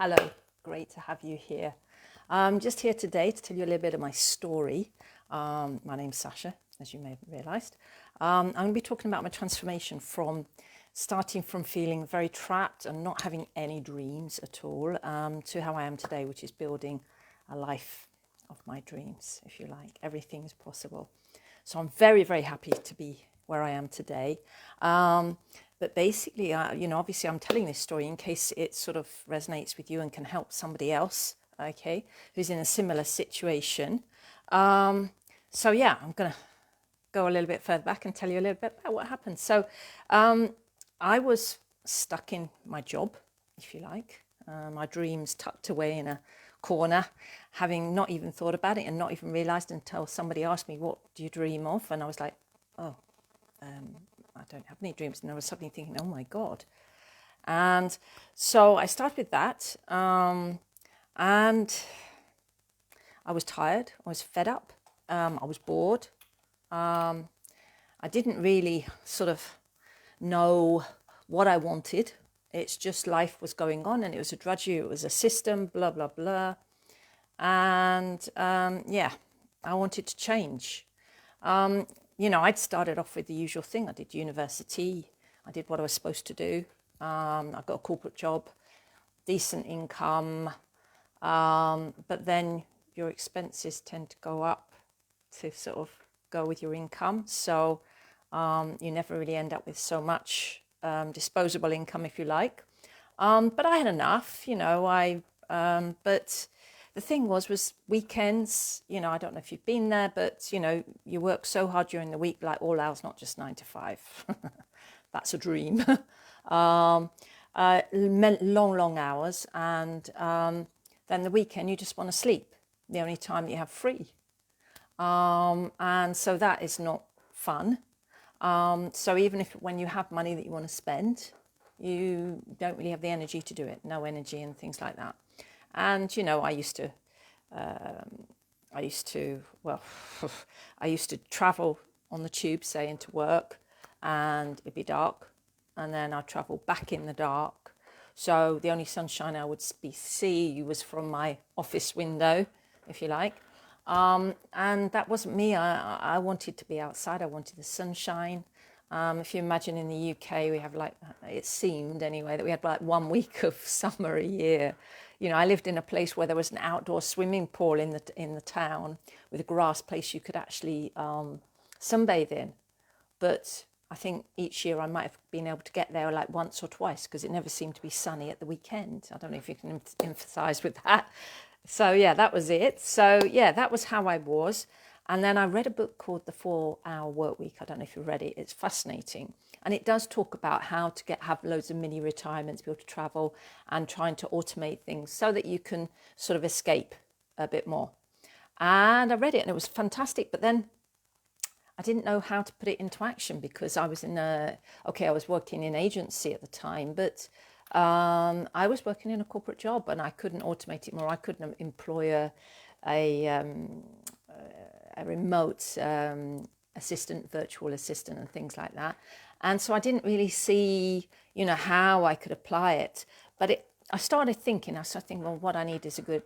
Hello, great to have you here. I'm just here today to tell you a little bit of my story. My name's Sasha, as you may have realised. I'm going to be talking about my transformation from starting from feeling very trapped and not having any dreams at all to how I am today, which is building a life of my dreams, if you like. Everything is possible. So I'm very, very happy to be where I am today. But basically, obviously I'm telling this story in case it sort of resonates with you and can help somebody else, okay, who's in a similar situation. I'm going to go a little bit further back and tell you a little bit about what happened. So I was stuck in my job, if you like, my dreams tucked away in a corner, having not even thought about it and not even realised until somebody asked me, what do you dream of? And I was like, I don't have any dreams. And I was suddenly thinking, oh my God. And so I started with that. And I was tired. I was fed up. I was bored. I didn't really sort of know what I wanted. It's just life was going on and it was a drudgery. It was a system, blah, blah, blah. And I wanted to change. I'd started off with the usual thing. I did university. I did what I was supposed to do. I got a corporate job, decent income. But then your expenses tend to go up to sort of go with your income. So you never really end up with so much disposable income, if you like. But I had enough, but the thing was weekends, I don't know if you've been there, but, you work so hard during the week, like all hours, not just 9 to 5. That's a dream. Long hours. And then the weekend, you just want to sleep. The only time that you have free. And so that is not fun. So even if when you have money that you want to spend, you don't really have the energy to do it. No energy and things like that. And, I used to travel on the tube, say, into work, and it'd be dark. And then I'd travel back in the dark. So the only sunshine I would see was from my office window, if you like. And that wasn't me. I wanted to be outside. I wanted the sunshine. If you imagine in the UK, we have it seemed anyway, that we had 1 week of summer a year. I lived in a place where there was an outdoor swimming pool in the town with a grass place you could actually sunbathe in. But I think each year I might have been able to get there once or twice because it never seemed to be sunny at the weekend. I don't know if you can emphasize with that. So, that was it. So, that was how I was. And then I read a book called The 4-Hour Workweek. I don't know if you've read it. It's fascinating. And it does talk about how to have loads of mini retirements, be able to travel and trying to automate things so that you can sort of escape a bit more. And I read it and it was fantastic. But then I didn't know how to put it into action because I was I was working in agency at the time, but I was working in a corporate job and I couldn't automate it more. I couldn't employ a remote assistant, virtual assistant and things like that. And so I didn't really see, how I could apply it. But I started thinking, well, what I need is a good,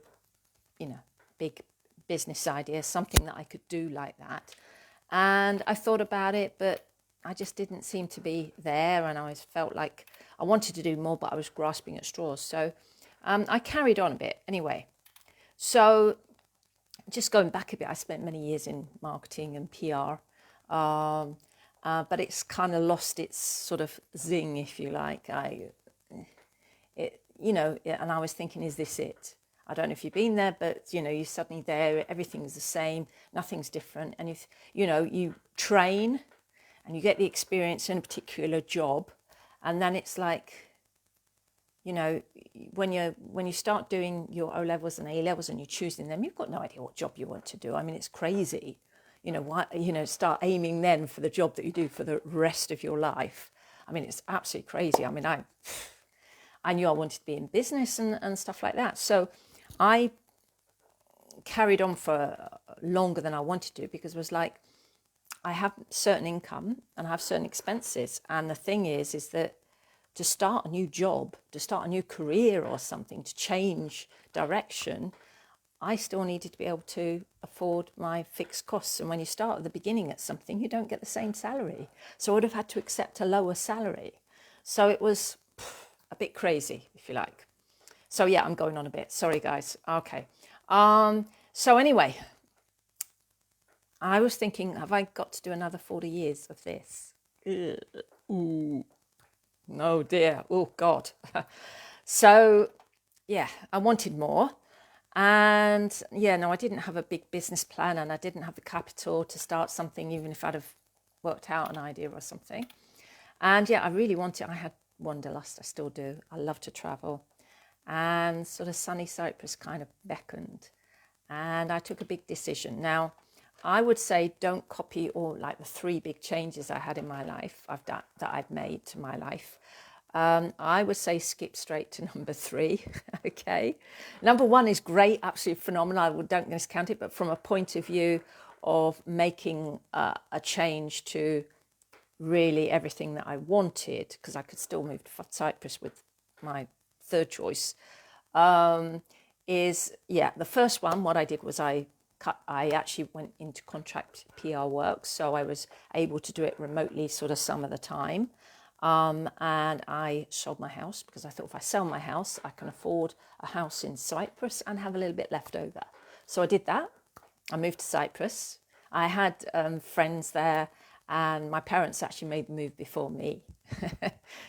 big business idea, something that I could do like that. And I thought about it, but I just didn't seem to be there. And I always felt like I wanted to do more, but I was grasping at straws. So I carried on a bit anyway. So just going back a bit, I spent many years in marketing and PR, but it's kind of lost its sort of zing, if you like. And I was thinking, is this it? I don't know if you've been there, but, you're suddenly there, everything's the same, nothing's different. And if, you train and you get the experience in a particular job, and then it's like, when you start doing your O levels and A levels and you're choosing them, you've got no idea what job you want to do. I mean, it's crazy. Start aiming then for the job that you do for the rest of your life. I mean, it's absolutely crazy. I mean, I knew I wanted to be in business and stuff like that. So I carried on for longer than I wanted to because it was like, I have certain income and I have certain expenses. And the thing is that to start a new job, to start a new career or something, to change direction, I still needed to be able to afford my fixed costs. And when you start at the beginning at something, you don't get the same salary. So I would have had to accept a lower salary. So it was a bit crazy, if you like. So yeah, I'm going on a bit. Sorry, guys. Okay. So anyway, I was thinking, have I got to do another 40 years of this? Ugh. Ooh. No, dear. Oh, God. So, yeah, I wanted more. And yeah, no, I didn't have a big business plan and I didn't have the capital to start something, even if I'd have worked out an idea or something. And yeah, I really wanted, I had wanderlust, I still do. I love to travel. And sort of sunny Cyprus kind of beckoned. And I took a big decision. Now, I would say don't copy all like the 3 big changes I had in my life that I've made to my life. I would say skip straight to number 3. Okay. Number 1 is great, absolutely phenomenal. I don't discount it, but from a point of view of making a change to really everything that I wanted, because I could still move to Cyprus with my 3rd choice, is, yeah, the first one, what I did was I actually went into contract PR work, so I was able to do it remotely sort of some of the time. And I sold my house because I thought if I sell my house, I can afford a house in Cyprus and have a little bit left over. So I did that. I moved to Cyprus. I had friends there, and my parents actually made the move before me.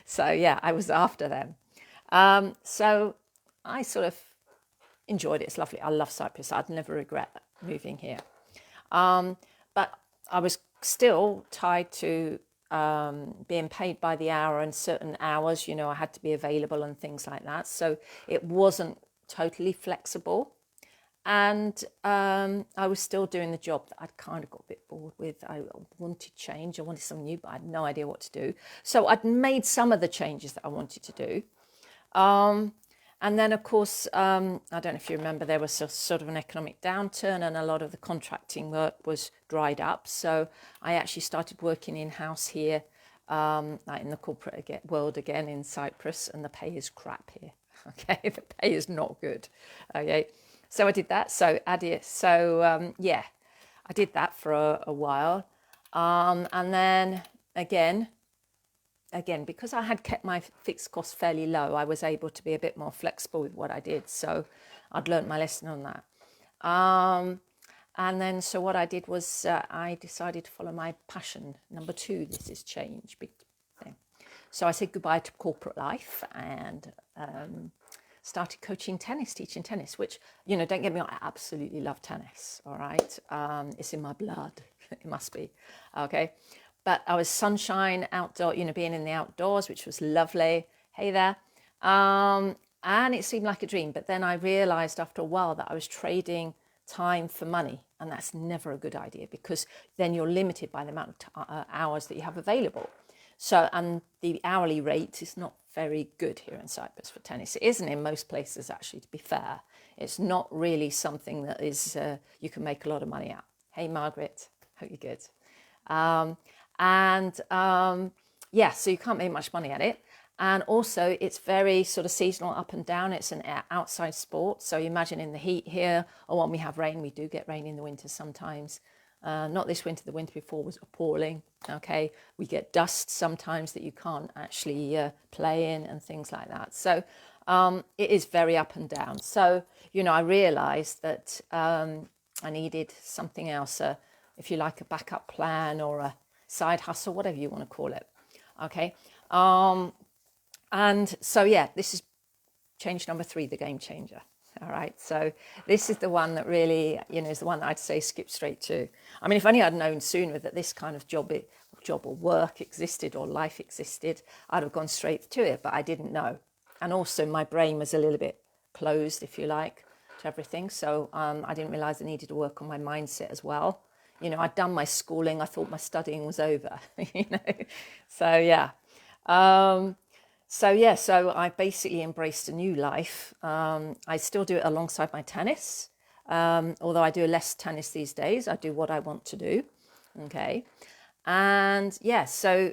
So yeah, I was after them. So I sort of enjoyed it. It's lovely. I love Cyprus. I'd never regret moving here. But I was still tied to being paid by the hour and certain hours, you know, I had to be available and things like that. So it wasn't totally flexible. And I was still doing the job that I'd kind of got a bit bored with. I wanted change. I wanted something new, but I had no idea what to do. So I'd made some of the changes that I wanted to do. And then, of course, I don't know if you remember, there was a sort of an economic downturn and a lot of the contracting work was dried up. So I actually started working in-house here, like in the corporate world again in Cyprus, and the pay is crap here. Okay, the pay is not good. Okay, so I did that. So yeah, I did that for a while. And then again, because I had kept my fixed costs fairly low, I was able to be a bit more flexible with what I did. So I'd learnt my lesson on that. And then, so what I did was I decided to follow my passion. Number 2, this is change. Big thing. So I said goodbye to corporate life and started coaching tennis, teaching tennis, which, you know, don't get me wrong, I absolutely love tennis. All right. It's in my blood. It must be. Okay. But I was sunshine, outdoor, you know, being in the outdoors, which was lovely. Hey there. And it seemed like a dream. But then I realized after a while that I was trading time for money. And that's never a good idea, because then you're limited by the amount of hours that you have available. So, and the hourly rate is not very good here in Cyprus for tennis. It isn't in most places, actually, to be fair. It's not really something that is you can make a lot of money at. Hey, Margaret. Hope you're good. Yeah, so you can't make much money at it. And also it's very sort of seasonal, up and down. It's an outside sport. So you imagine in the heat here, or when we have rain, we do get rain in the winter sometimes. Not this winter, the winter before was appalling. Okay, we get dust sometimes that you can't actually play in and things like that. So it is very up and down. So, you know, I realized that I needed something else, if you like, a backup plan or a side hustle, whatever you want to call it. Okay. And so, yeah, this is change number 3, the game changer. All right. So this is the one that really, you know, is the one that I'd say skip straight to. I mean, if only I'd known sooner that this kind of job or work existed or life existed, I'd have gone straight to it, but I didn't know. And also my brain was a little bit closed, if you like, to everything. So I didn't realize I needed to work on my mindset as well. You know, I'd done my schooling. I thought my studying was over, you know. So, yeah. So I basically embraced a new life. I still do it alongside my tennis. Although I do less tennis these days. I do what I want to do. Okay. And, yeah, so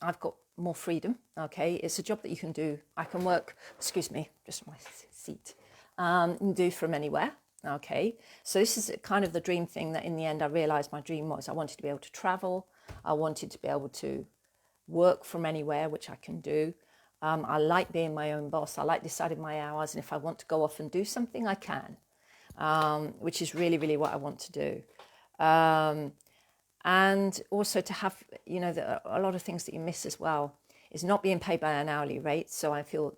I've got more freedom. Okay, it's a job that you can do. I can work, excuse me, just my seat, you can do from anywhere. Okay, so this is kind of the dream thing that in the end I realized my dream was I wanted to be able to travel. I wanted to be able to work from anywhere, which I can do. I like being my own boss. I like deciding my hours. And if I want to go off and do something, I can, which is really, really what I want to do. And also to have, you know, a lot of things that you miss as well is not being paid by an hourly rate. So I feel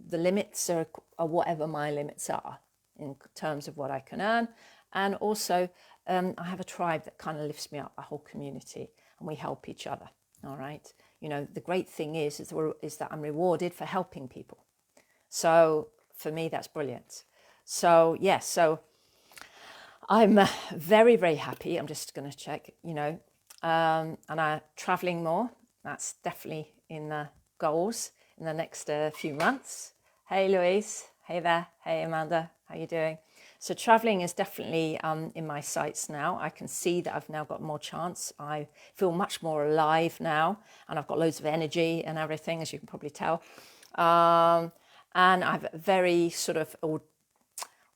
the limits are whatever my limits are in terms of what I can earn. And also I have a tribe that kind of lifts me up, a whole community, and we help each other. All right. You know, the great thing is that I'm rewarded for helping people. So for me, that's brilliant. So, yes, so I'm very, very happy. I'm just going to check, you know, and I'm traveling more. That's definitely in the goals in the next few months. Hey, Louise. Hey there. Hey, Amanda. How you doing? So traveling is definitely in my sights now. I can see that I've now got more chance. I feel much more alive now, and I've got loads of energy and everything, as you can probably tell. And I've very sort of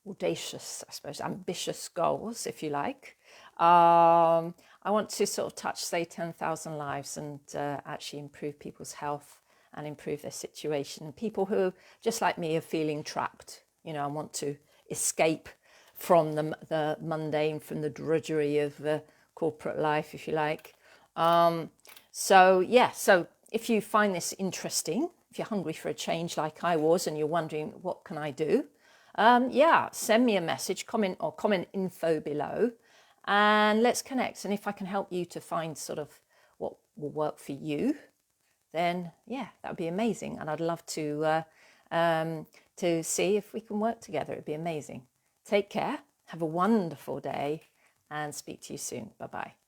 audacious, I suppose, ambitious goals, if you like. I want to sort of touch, say, 10,000 lives and actually improve people's health and improve their situation. People who, just like me, are feeling trapped. You know, I want to escape from the mundane, from the drudgery of the corporate life, if you like. So if you find this interesting, if you're hungry for a change like I was and you're wondering, what can I do? Send me a message, comment info below, and let's connect. And if I can help you to find sort of what will work for you, then yeah, that would be amazing. And I'd love to see if we can work together. It'd be amazing. Take care, have a wonderful day, and speak to you soon. Bye-bye.